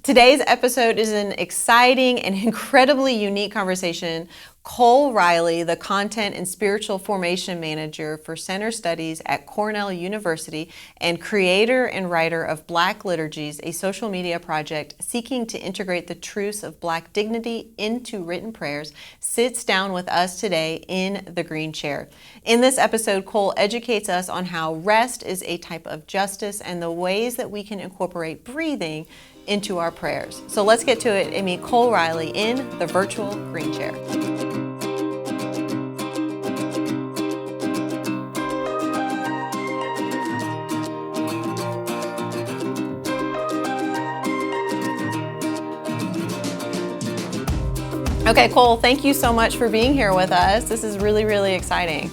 Today's episode is an exciting and incredibly unique conversation. Cole Riley, the Content and Spiritual Formation Manager for Center Studies at Cornell University and creator and writer of Black Liturgies, a social media project seeking to integrate the truths of Black dignity into written prayers, sits down with us today in the green chair. In this episode, Cole educates us on how rest is a type of justice and the ways that we can incorporate breathing into our prayers. So let's get to it and meet Cole Riley in the virtual green chair. Okay, Cole, thank you so much for being here with us. This is really, really exciting.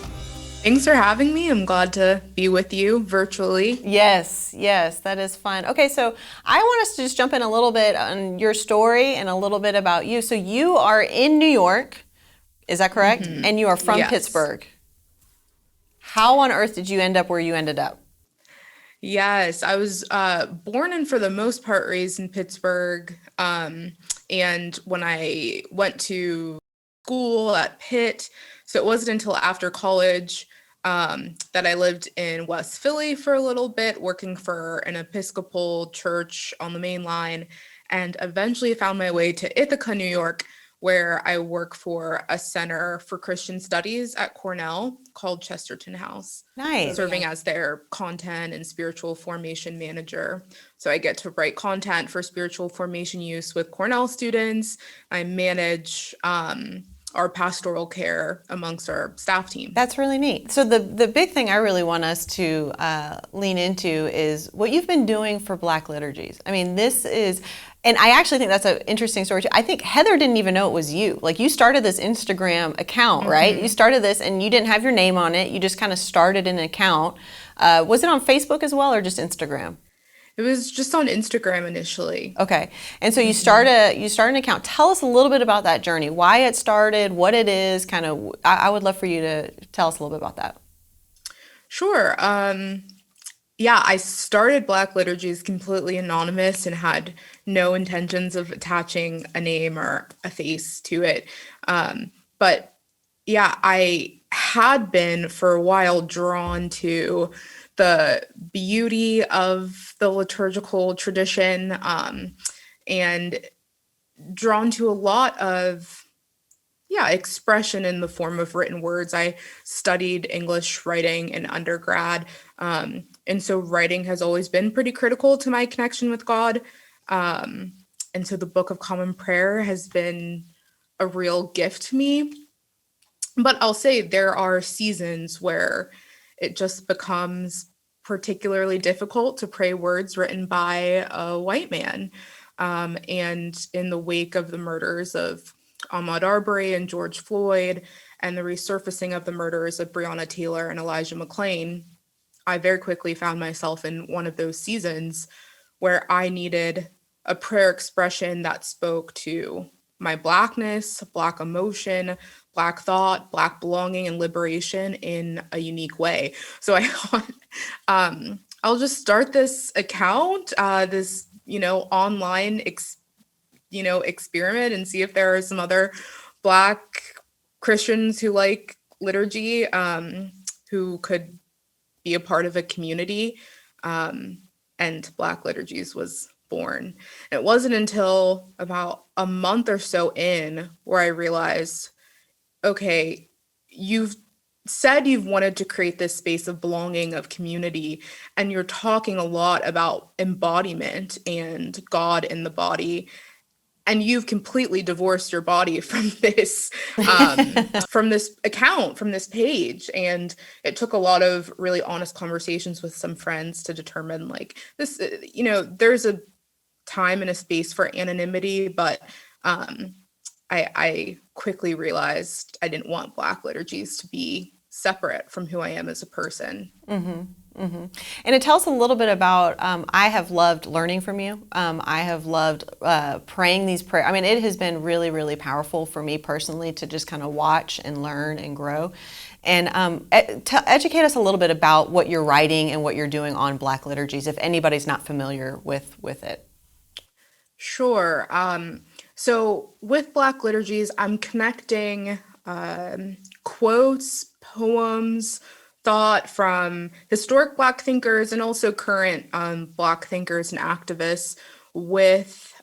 Thanks for having me. I'm glad to be with you virtually. Yes, that is fun. Okay, so I want us to just jump in a little bit on your story and a little bit about you. So you are in New York, is that correct? Mm-hmm. And you are from Pittsburgh. How on earth did you end up where you ended up? Yes, I was born and for the most part raised in Pittsburgh. And when I went to school at Pitt, so it wasn't until after college that I lived in West Philly for a little bit, working for an Episcopal church on the main line, and eventually found my way to Ithaca, New York, where I work for a center for Christian studies at Cornell called Chesterton House. Nice. Serving as their content and spiritual formation manager. So I get to write content for spiritual formation use with Cornell students. I manage our pastoral care amongst our staff team. That's really neat. So the big thing I really want us to lean into is what you've been doing for Black Liturgies. I mean, this is, and I actually think that's an interesting story too. I think Heather didn't even know it was you. Like, you started this Instagram account, mm-hmm. right? You started this and you didn't have your name on it. You just kind of started an account. Was it on Facebook as well or just Instagram? It was just on Instagram initially. Okay. And so you start an account. Tell us a little bit about that journey, why it started, what it is, kind of. I would love for you to tell us a little bit about that. Sure. I started Black Liturgies completely anonymous and had no intentions of attaching a name or a face to it. But I had been for a while drawn to the beauty of the liturgical tradition, and drawn to a lot of expression in the form of written words. I studied English writing in undergrad, and so writing has always been pretty critical to my connection with God. And so the Book of Common Prayer has been a real gift to me. But I'll say there are seasons where it just becomes particularly difficult to pray words written by a white man. And in the wake of the murders of Ahmaud Arbery and George Floyd and the resurfacing of the murders of Breonna Taylor and Elijah McClain, I very quickly found myself in one of those seasons where I needed a prayer expression that spoke to my Blackness, Black emotion, Black thought, Black belonging, and liberation in a unique way. So I thought, I'll just start this account, this online experiment, and see if there are some other Black Christians who like liturgy, who could be a part of a community. And Black Liturgies was born. And it wasn't until about a month or so in where I realized, okay, you've said you've wanted to create this space of belonging, of community, and you're talking a lot about embodiment and God in the body, and you've completely divorced your body from this from this account, from this page. And it took a lot of really honest conversations with some friends to determine, like, this, there's a time and a space for anonymity, but I quickly realized I didn't want Black Liturgies to be separate from who I am as a person. Mm-hmm. Mm-hmm. And it tells a little bit about, I have loved learning from you. I have loved praying these prayers. I mean, it has been really, really powerful for me personally to just kind of watch and learn and grow. And educate us a little bit about what you're writing and what you're doing on Black Liturgies, if anybody's not familiar with it. Sure. So with Black liturgies, I'm connecting quotes, poems, thought from historic Black thinkers and also current Black thinkers and activists with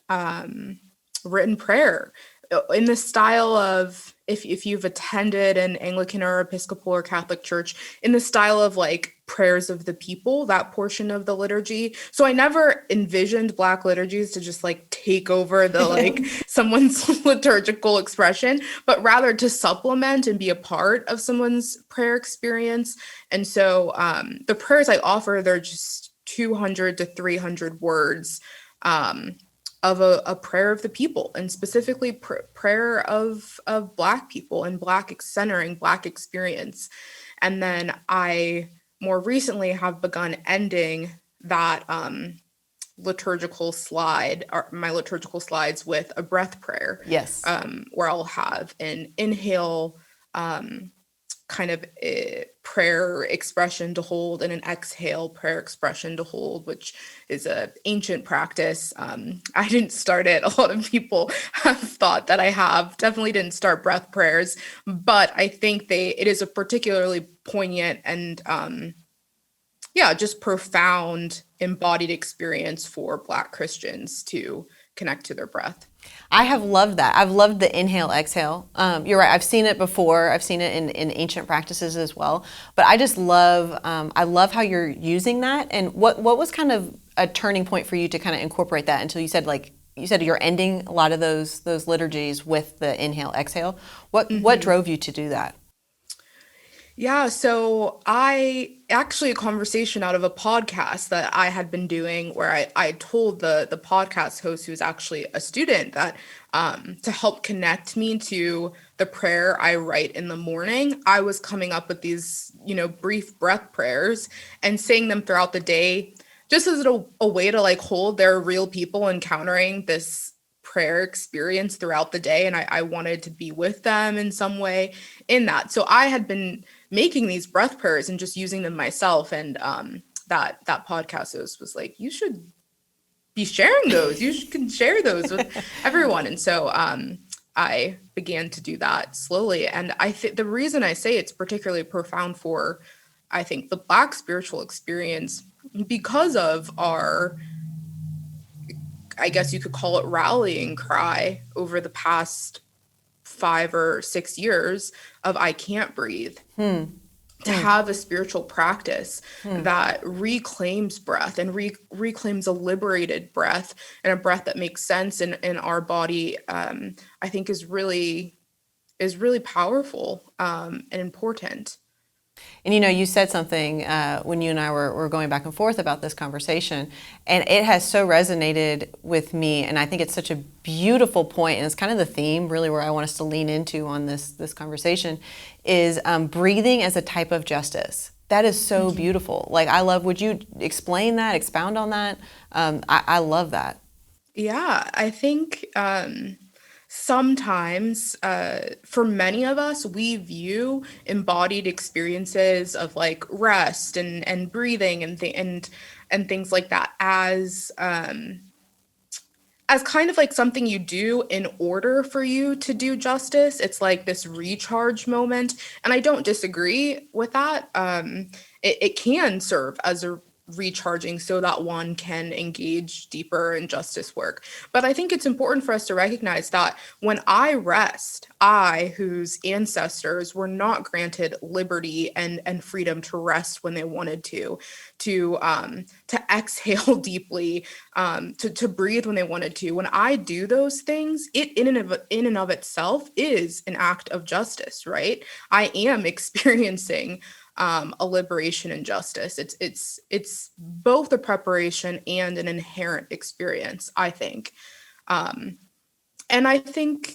written prayer in the style of, if you've attended an Anglican or Episcopal or Catholic church, in the style of like prayers of the people, that portion of the liturgy. So I never envisioned Black liturgies to just like take over the like someone's liturgical expression, but rather to supplement and be a part of someone's prayer experience. And so the prayers I offer, they're just 200 to 300 words of a prayer of the people, and specifically prayer of Black people and centering Black experience. And then I more recently have begun ending that liturgical slide, or my liturgical slides, with a breath prayer. Yes. Where I'll have an inhale kind of a prayer expression to hold and an exhale prayer expression to hold, which is an ancient practice. I didn't start it. A lot of people have thought that I have. Definitely didn't start breath prayers, but I think it is a particularly poignant and just profound embodied experience for Black Christians to connect to their breath. I have loved that. I've loved the inhale, exhale. You're right. I've seen it before. I've seen it in ancient practices as well. But I just love, I love how you're using that. And what was kind of a turning point for you to kind of incorporate that until you said you're ending a lot of those liturgies with the inhale, exhale. What drove you to do that? Yeah, so I actually a conversation out of a podcast that I had been doing where I told the podcast host, who's actually a student, that to help connect me to the prayer I write in the morning, I was coming up with these, brief breath prayers and saying them throughout the day, just as a way to like hold their real people encountering this prayer experience throughout the day. And I wanted to be with them in some way in that. So I had been making these breath prayers and just using them myself. And that podcast host was like, you should be sharing those. Can share those with everyone. And so I began to do that slowly. And I think the reason I say it's particularly profound for, I think, the Black spiritual experience, because of our, I guess you could call it, rallying cry over the past 5 or 6 years of I can't breathe. To have a spiritual practice that reclaims breath and reclaims a liberated breath, and a breath that makes sense in our body, I think is really powerful and important. And you said something when you and I were going back and forth about this conversation, and it has so resonated with me, and I think it's such a beautiful point, and it's kind of the theme really where I want us to lean into on this conversation, is breathing as a type of justice. That is so beautiful. Like, I love, would you explain that, expound on that? I love that. Yeah, I think sometimes for many of us, we view embodied experiences of like rest and breathing and things like that as kind of like something you do in order for you to do justice. It's like this recharge moment. And I don't disagree with that. It can serve as a recharging so that one can engage deeper in justice work. But I think it's important for us to recognize that when I rest, I, whose ancestors were not granted liberty and freedom to rest when they wanted to exhale deeply, to breathe when they wanted to. When I do those things, it in and of itself is an act of justice, right? I am experiencing a liberation and justice. It's both a preparation and an inherent experience, I think. And I think,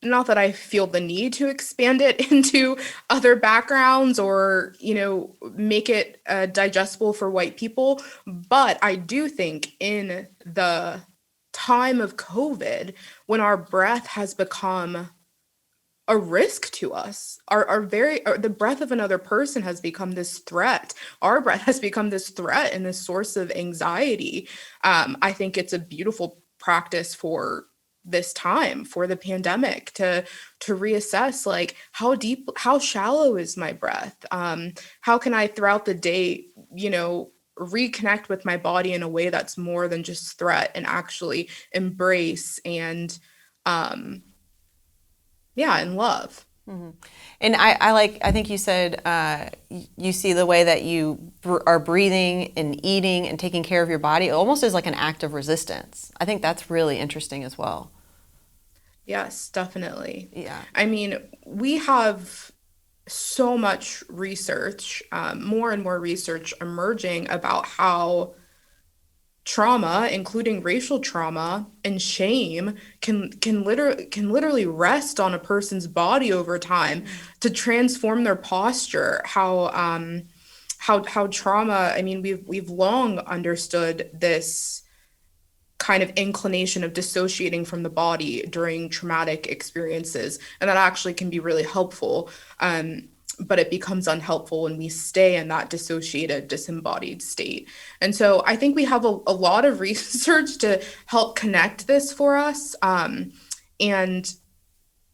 not that I feel the need to expand it into other backgrounds or, make it digestible for white people, but I do think in the time of COVID, when our breath has become a risk to us, the breath of another person has become this threat. Our breath has become this threat and this source of anxiety. I think it's a beautiful practice for this time, for the pandemic, to reassess, like, how deep, how shallow is my breath? How can I throughout the day, reconnect with my body in a way that's more than just threat, and actually embrace and and love. And I think you said you see the way that you are breathing and eating and taking care of your body almost as like an act of resistance. I think that's really interesting as well. Yes, definitely. Yeah. I mean, we have so much research, more and more research emerging about how trauma, including racial trauma and shame, can literally rest on a person's body over time to transform their posture. How trauma, I mean, we've long understood this kind of inclination of dissociating from the body during traumatic experiences, and that actually can be really helpful. But it becomes unhelpful when we stay in that dissociated, disembodied state. And so I think we have a lot of research to help connect this for us. And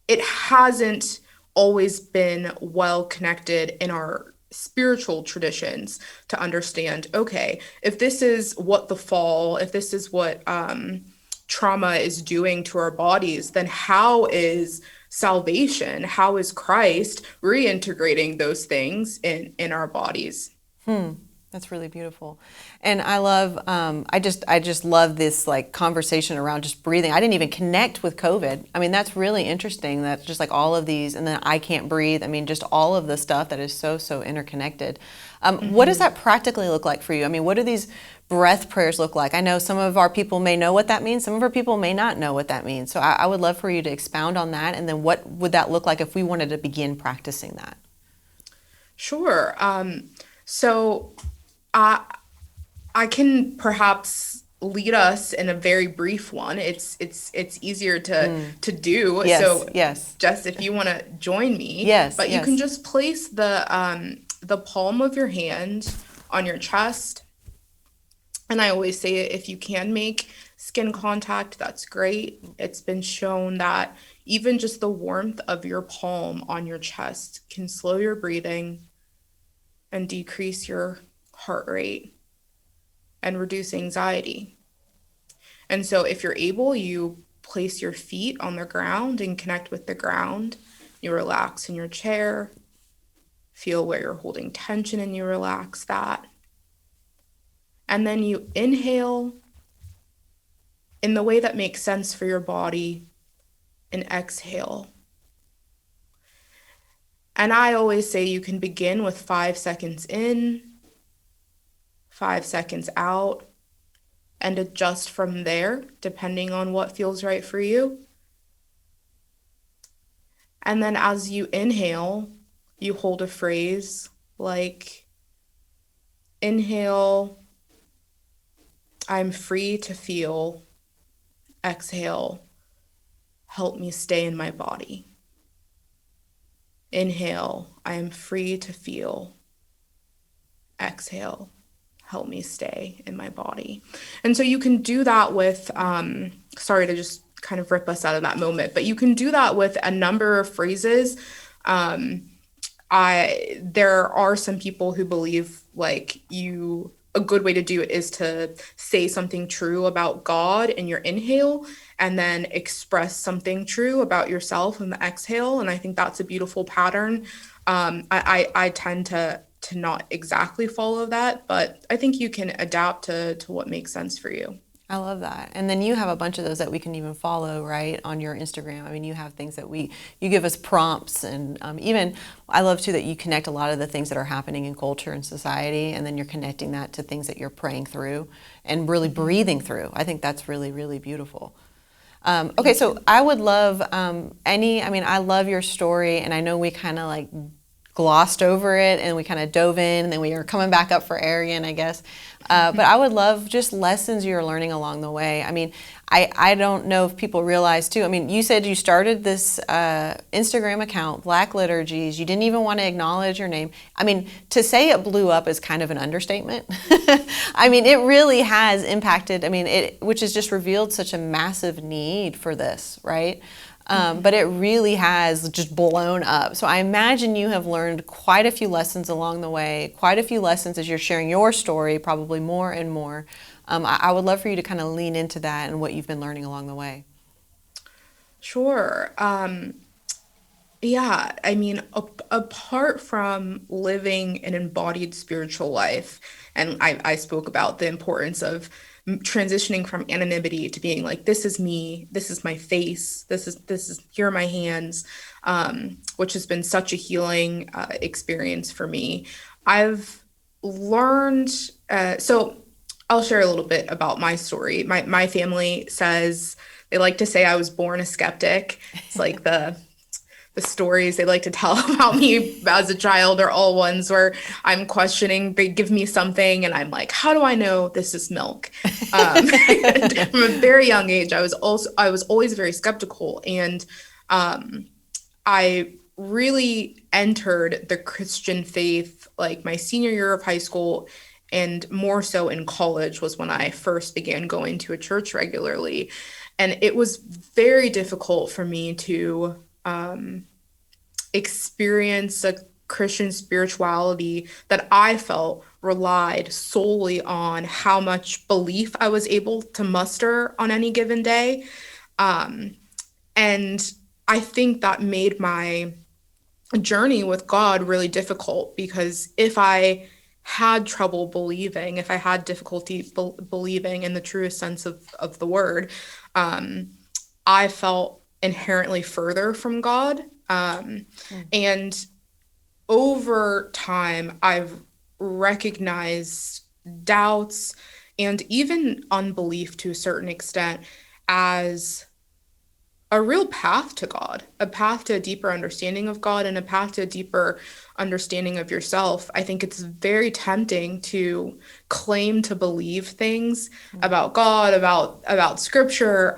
it hasn't always been well connected in our spiritual traditions to understand, okay, if this is what the fall, if this is what trauma is doing to our bodies, then how is salvation, how is Christ reintegrating those things in our bodies? That's really beautiful. And I love, I just love this like conversation around just breathing. I didn't even connect with COVID. I mean, that's really interesting. That's just like all of these, and then I can't breathe. I mean, just all of the stuff that is so interconnected. What does that practically look like for you? I mean, what do these breath prayers look like? I know some of our people may know what that means. Some of our people may not know what that means. So I would love for you to expound on that. And then what would that look like if we wanted to begin practicing that? Sure. So I can perhaps lead us in a very brief one. It's easier to do. Yes, So yes. Jess, if you want to join me, Yes, but you yes. can just place the palm of your hand on your chest. And I always say, if you can make skin contact, that's great. It's been shown that even just the warmth of your palm on your chest can slow your breathing and decrease your heart rate and reduce anxiety. And so if you're able, you place your feet on the ground and connect with the ground. You relax in your chair, feel where you're holding tension, and you relax that. And then you inhale in the way that makes sense for your body and exhale. And I always say you can begin with 5 seconds in, 5 seconds out, and adjust from there, depending on what feels right for you. And then as you inhale, you hold a phrase like, inhale, I'm free to feel. Exhale, help me stay in my body. Inhale, I am free to feel. Exhale, help me stay in my body. And so you can do that with, sorry to just kind of rip us out of that moment, but you can do that with a number of phrases. There are some people who believe like a good way to do it is to say something true about God in your inhale and then express something true about yourself in the exhale. And I think that's a beautiful pattern. I tend to not exactly follow that, but I think you can adapt to what makes sense for you. I love that. And then you have a bunch of those that we can even follow, right, on your Instagram. I mean, you have things that you give us prompts, and even I love too that you connect a lot of the things that are happening in culture and society, and then you're connecting that to things that you're praying through and really breathing through. I think that's really, really beautiful. Okay, so I would love I love your story, and I know we kind of like glossed over it and we kind of dove in, and then we were coming back up for air again, I guess. But I would love just lessons you're learning along the way. I mean, I don't know if people realize too. I mean, you said you started this Instagram account, Black Liturgies. You didn't even want to acknowledge your name. I mean, to say it blew up is kind of an understatement. I mean, it really has impacted. I mean, which has just revealed such a massive need for this, right? But it really has just blown up. So I imagine you have learned quite a few lessons along the way, quite a few lessons as you're sharing your story, probably more and more. I would love for you to kind of lean into that and what you've been learning along the way. Sure. Yeah, I mean, apart from living an embodied spiritual life, and I spoke about the importance of transitioning from anonymity to being like, this is me, this is my face, here are my hands, which has been such a healing experience for me. I've learned, so I'll share a little bit about my story. My family says, they like to say I was born a skeptic. It's like the stories they like to tell about me as a child are all ones where I'm questioning. They give me something and I'm like, how do I know this is milk? From a very young age, I was always very skeptical, and I really entered the Christian faith like my senior year of high school, and more so in college was when I first began going to a church regularly. And it was very difficult for me to experience a Christian spirituality that I felt relied solely on how much belief I was able to muster on any given day. And I think that made my journey with God really difficult, because if I had trouble believing, if I had difficulty believing in the truest sense of the word, I felt inherently further from God. And over time, I've recognized doubts and even unbelief to a certain extent as a real path to God, a path to a deeper understanding of God, and a path to a deeper understanding of yourself. I think it's very tempting to claim to believe things about God, about scripture,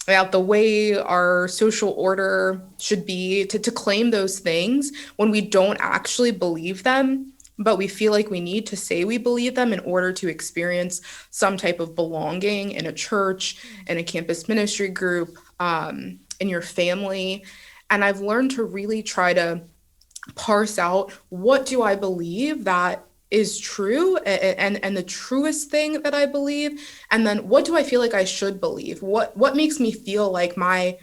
about the way our social order should be, to claim those things when we don't actually believe them, but we feel like we need to say we believe them in order to experience some type of belonging in a church, in a campus ministry group, in your family. And I've learned to really try to parse out, what do I believe that is true and the truest thing that I believe, and then what do I feel like I should believe? What makes me feel like my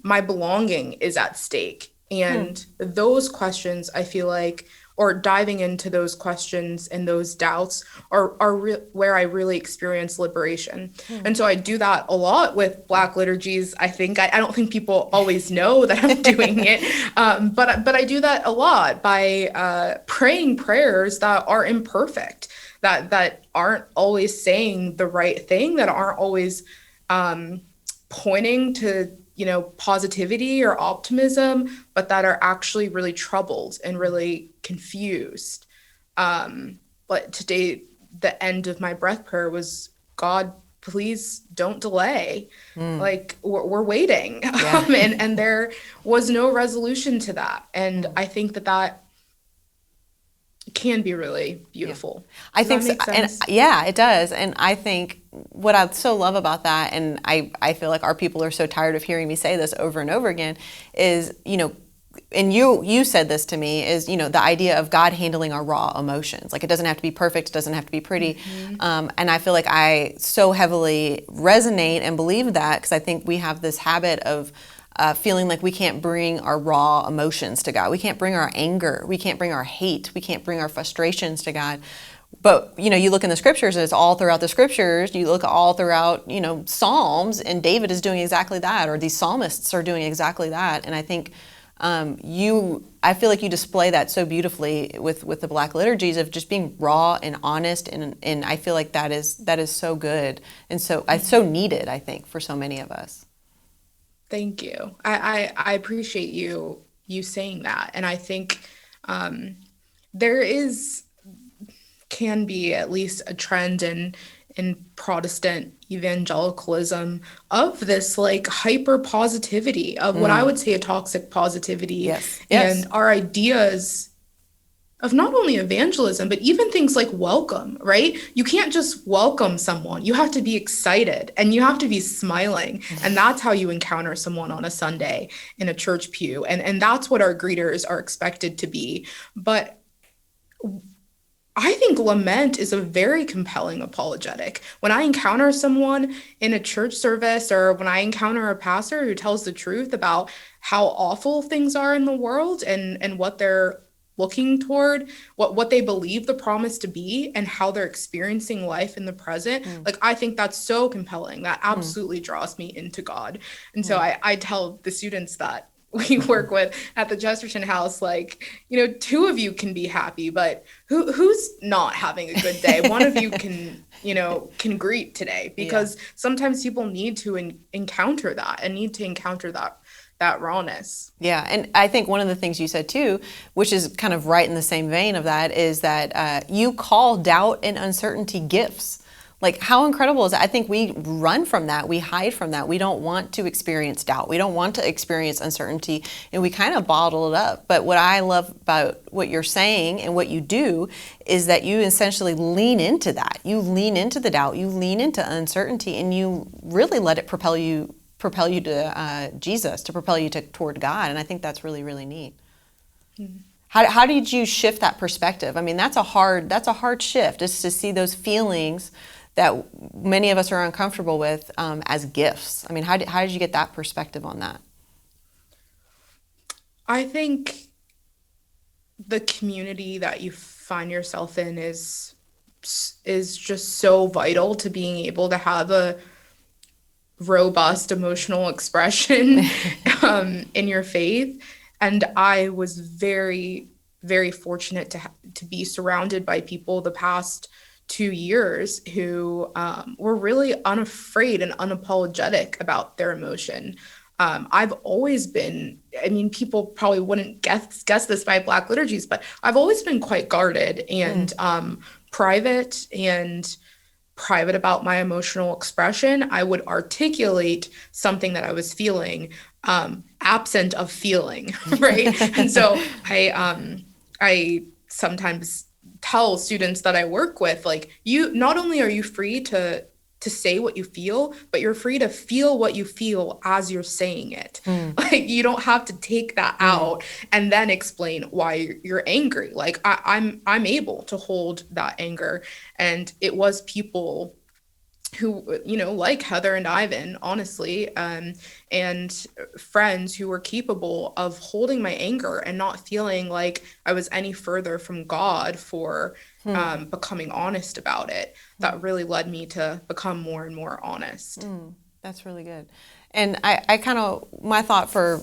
belonging is at stake? And those questions, I feel like, or diving into those questions and those doubts are where I really experience liberation. And so I do that a lot with Black Liturgies. I think I don't think people always know that I'm doing it, but I do that a lot by praying prayers that are imperfect, that aren't always saying the right thing, that aren't always pointing to positivity or optimism, but that are actually really troubled and really confused. But today, the end of my breath prayer was, God, please don't delay. Like we're waiting. Yeah. And there was no resolution to that. And I think that can be really beautiful. I think Does that so, make and sense? yeah, it does. And I think what I so love about that, and I feel like our people are so tired of hearing me say this over and over again, is, and you said this to me, is, the idea of God handling our raw emotions. Like, it doesn't have to be perfect, it doesn't have to be pretty. And I feel like I so heavily resonate and believe that, because I think we have this habit of feeling like we can't bring our raw emotions to God. We can't bring our anger. We can't bring our hate. We can't bring our frustrations to God. But, you look in the scriptures, and it's all throughout the scriptures. You look all throughout, Psalms, and David is doing exactly that, or these psalmists are doing exactly that. And I think I feel like you display that so beautifully with the Black Liturgies, of just being raw and honest. And I feel like that is so good. And so needed, I think, for so many of us. Thank you. I appreciate you saying that. And I think There can be at least a trend in Protestant evangelicalism of this like hyper positivity of what I would say a toxic positivity, Yes. and Yes. our ideas of not only evangelism, but even things like welcome, right? You can't just welcome someone. You have to be excited and you have to be smiling. And that's how you encounter someone on a Sunday in a church pew. And that's what our greeters are expected to be. But I think lament is a very compelling apologetic. When I encounter someone in a church service, or when I encounter a pastor who tells the truth about how awful things are in the world and what they're looking toward, what they believe the promise to be, and how they're experiencing life in the present, like I think that's so compelling. That absolutely draws me into God. And so I tell the students that we work with at the Chesterton House, like, two of you can be happy, but who's not having a good day? One of you can greet today, because sometimes people need to encounter that and need to encounter that rawness. Yeah, and I think one of the things you said too, which is kind of right in the same vein of that, is that you call doubt and uncertainty gifts. Like, how incredible is that? I think we run from that. We hide from that. We don't want to experience doubt. We don't want to experience uncertainty, and we kind of bottle it up. But what I love about what you're saying and what you do is that you essentially lean into that. You lean into the doubt. You lean into uncertainty, and you really let it propel you to Jesus, to propel you toward God. And I think that's really, really neat. Mm-hmm. How did you shift that perspective? I mean, that's a hard shift, is to see those feelings that many of us are uncomfortable with as gifts. I mean, how did you get that perspective on that? I think the community that you find yourself in is just so vital to being able to have a robust emotional expression in your faith. And I was very, very fortunate to be surrounded by people the past 2 years who were really unafraid and unapologetic about their emotion. I've always been, I mean, people probably wouldn't guess this by Black Liturgies, but I've always been quite guarded and private about my emotional expression. I would articulate something that I was feeling, absent of feeling, right? And so I sometimes tell students that I work with, like, you not only are you free to say what you feel, but you're free to feel what you feel as you're saying it. Like, you don't have to take that out and then explain why you're angry. Like, I'm able to hold that anger. And it was people who, like Heather and Ivan, honestly, and friends who were capable of holding my anger and not feeling like I was any further from God for becoming honest about it. That really led me to become more and more honest. That's really good. And I kind of, my thought for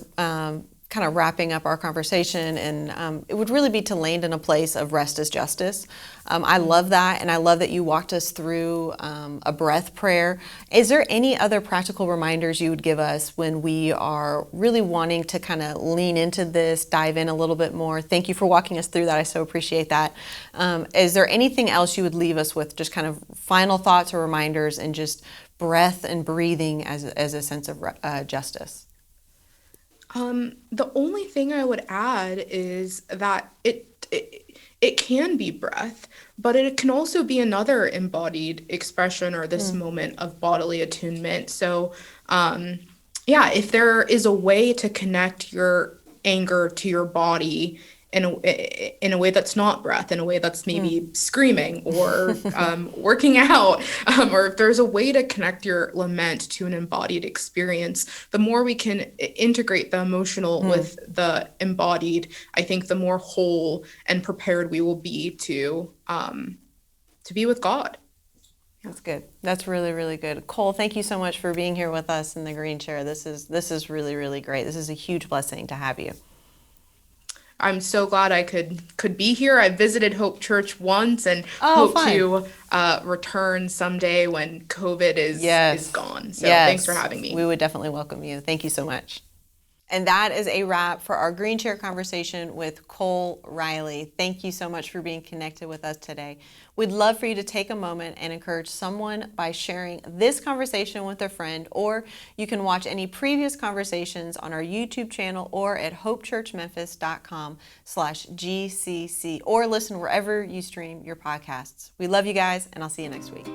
kind of wrapping up our conversation, and it would really be to land in a place of rest as justice. I love that, and I love that you walked us through a breath prayer. Is there any other practical reminders you would give us when we are really wanting to kind of lean into this, dive in a little bit more? Thank you for walking us through that. I so appreciate that. Is there anything else you would leave us with, just kind of final thoughts or reminders, and just breath and breathing as a sense of justice? The only thing I would add is that it can be breath, but it can also be another embodied expression, or this moment of bodily attunement. So, if there is a way to connect your anger to your body in a way that's not breath, in a way that's maybe screaming or working out, or if there's a way to connect your lament to an embodied experience, the more we can integrate the emotional with the embodied, I think the more whole and prepared we will be to be with God. That's good. That's really, really good. Cole, thank you so much for being here with us in the Green Chair. This is really, really great. This is a huge blessing to have you. I'm so glad I could be here. I visited Hope Church once and hope to return someday when COVID is gone. So thanks for having me. We would definitely welcome you. Thank you so much. And that is a wrap for our Green Chair conversation with Cole Riley. Thank you so much for being connected with us today. We'd love for you to take a moment and encourage someone by sharing this conversation with a friend, or you can watch any previous conversations on our YouTube channel or at hopechurchmemphis.com/GCC, or listen wherever you stream your podcasts. We love you guys, and I'll see you next week.